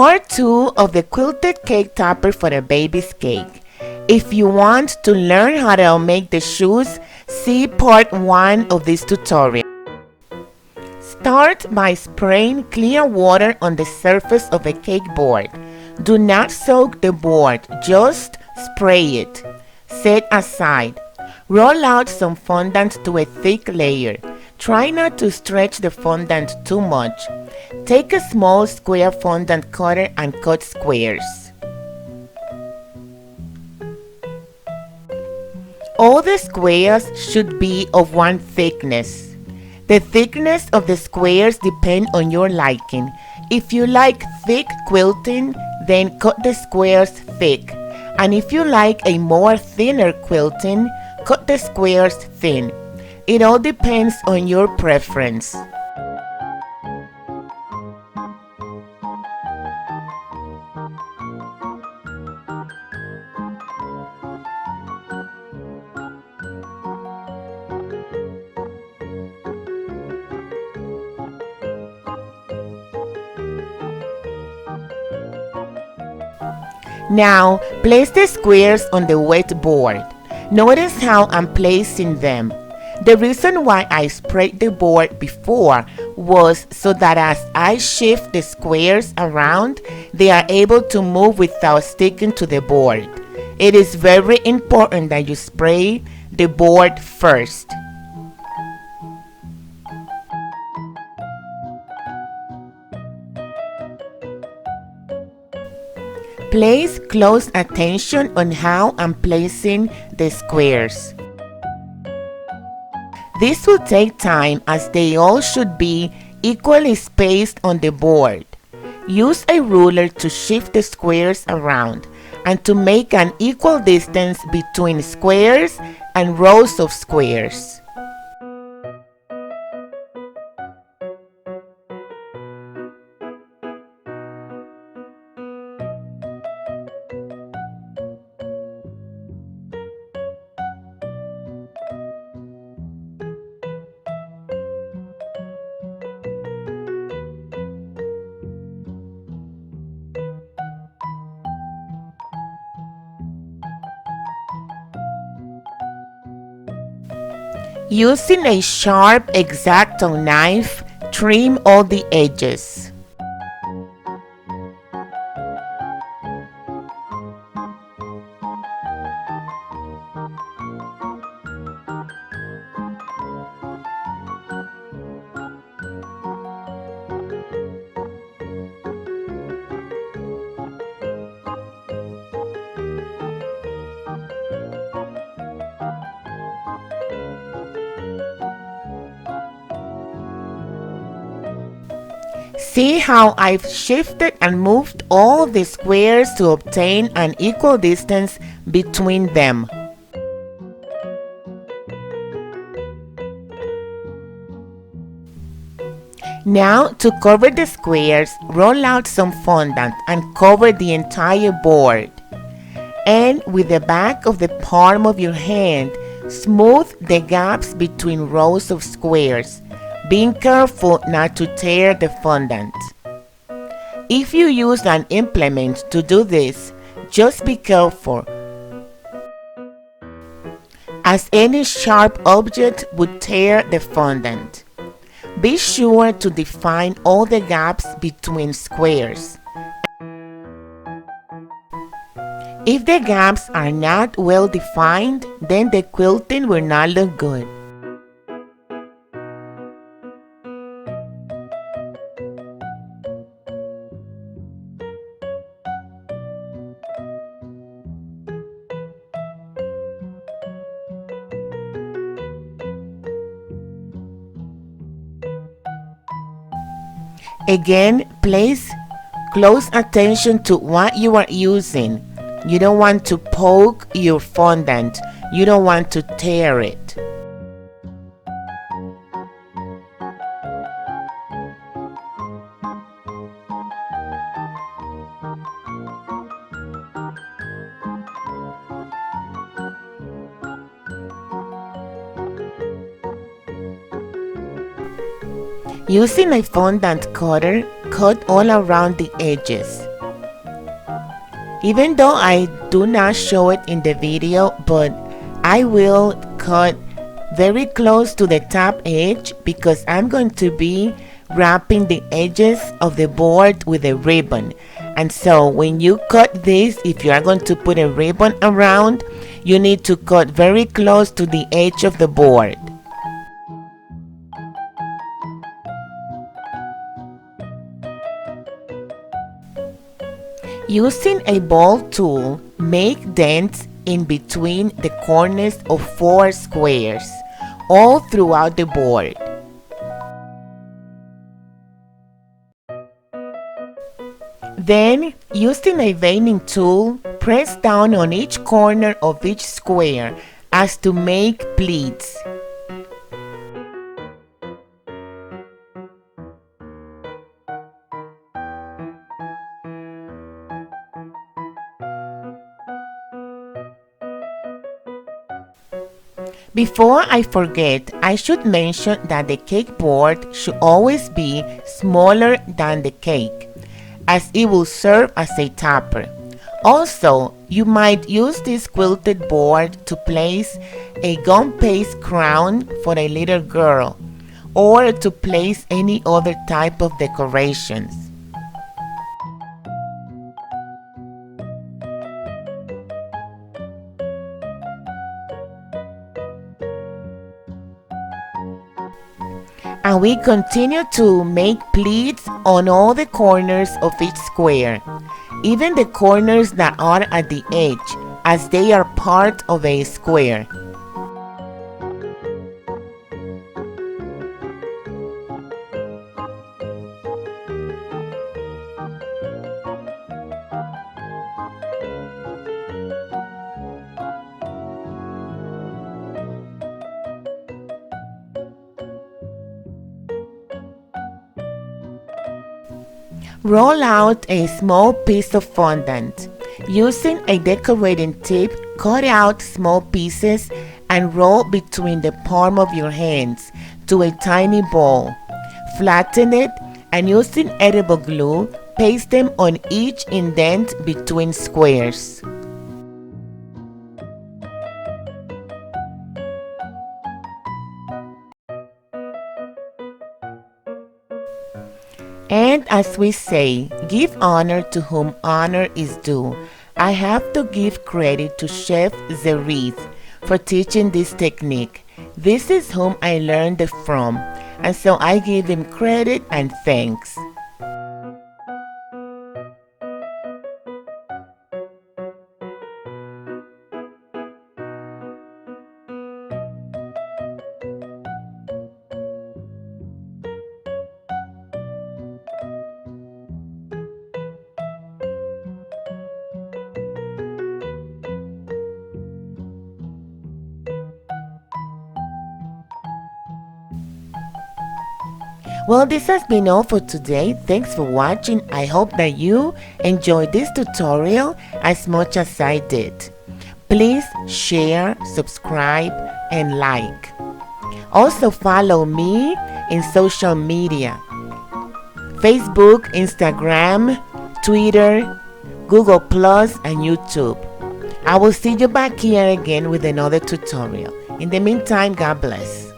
Part 2 of the quilted cake topper for a baby's cake. If you want to learn how to make the shoes, see part 1 of this tutorial. Start by spraying clear water on the surface of a cake board. Do not soak the board, just spray it. Set aside. Roll out some fondant to a thick layer. Try not to stretch the fondant too much. Take a small square fondant cutter and cut squares. All the squares should be of one thickness. The thickness of the squares depend on your liking. If you like thick quilting, then cut the squares thick. And if you like a more thinner quilting, cut the squares thin. It all depends on your preference. Now, place the squares on the wet board. Notice how I'm placing them. The reason why I sprayed the board before was so that as I shift the squares around, they are able to move without sticking to the board. It is very important that you spray the board first. Place close attention on how I'm placing the squares. This will take time as they all should be equally spaced on the board. Use a ruler to shift the squares around and to make an equal distance between squares and rows of squares. Using a sharp X-Acto knife, trim all the edges. See how I've shifted and moved all the squares to obtain an equal distance between them. Now, to cover the squares, roll out some fondant and cover the entire board. And with the back of the palm of your hand, smooth the gaps between rows of squares, being careful not to tear the fondant. If you use an implement to do this, just be careful, as any sharp object would tear the fondant. Be sure to define all the gaps between squares. If the gaps are not well defined, then the quilting will not look good. Again, place close attention to what you are using. You don't want to poke your fondant. You don't want to tear it. Using a fondant cutter, cut all around the edges. Even though I do not show it in the video, but I will cut very close to the top edge because I'm going to be wrapping the edges of the board with a ribbon. And so when you cut this, if you are going to put a ribbon around, you need to cut very close to the edge of the board. Using a ball tool, make dents in between the corners of 4 squares, all throughout the board. Then, using a veining tool, press down on each corner of each square as to make pleats. Before I forget, I should mention that the cake board should always be smaller than the cake, as it will serve as a topper. Also, you might use this quilted board to place a gum paste crown for a little girl, or to place any other type of decorations. And we continue to make pleats on all the corners of each square, even the corners that are at the edge, as they are part of a square. Roll out a small piece of fondant. Using a decorating tip, cut out small pieces and roll between the palm of your hands to a tiny ball. Flatten it and using edible glue, paste them on each indent between squares. And as we say, give honor to whom honor is due. I have to give credit to Chef Zeriz for teaching this technique. This is whom I learned it from, and so I give him credit and thanks. Well, this has been all for today. Thanks for watching. I hope that you enjoyed this tutorial as much as I did. Please share, subscribe, and like. Also follow me in social media: Facebook, Instagram, Twitter, Google+, and YouTube. I will see you back here again with another tutorial. In the meantime, God bless.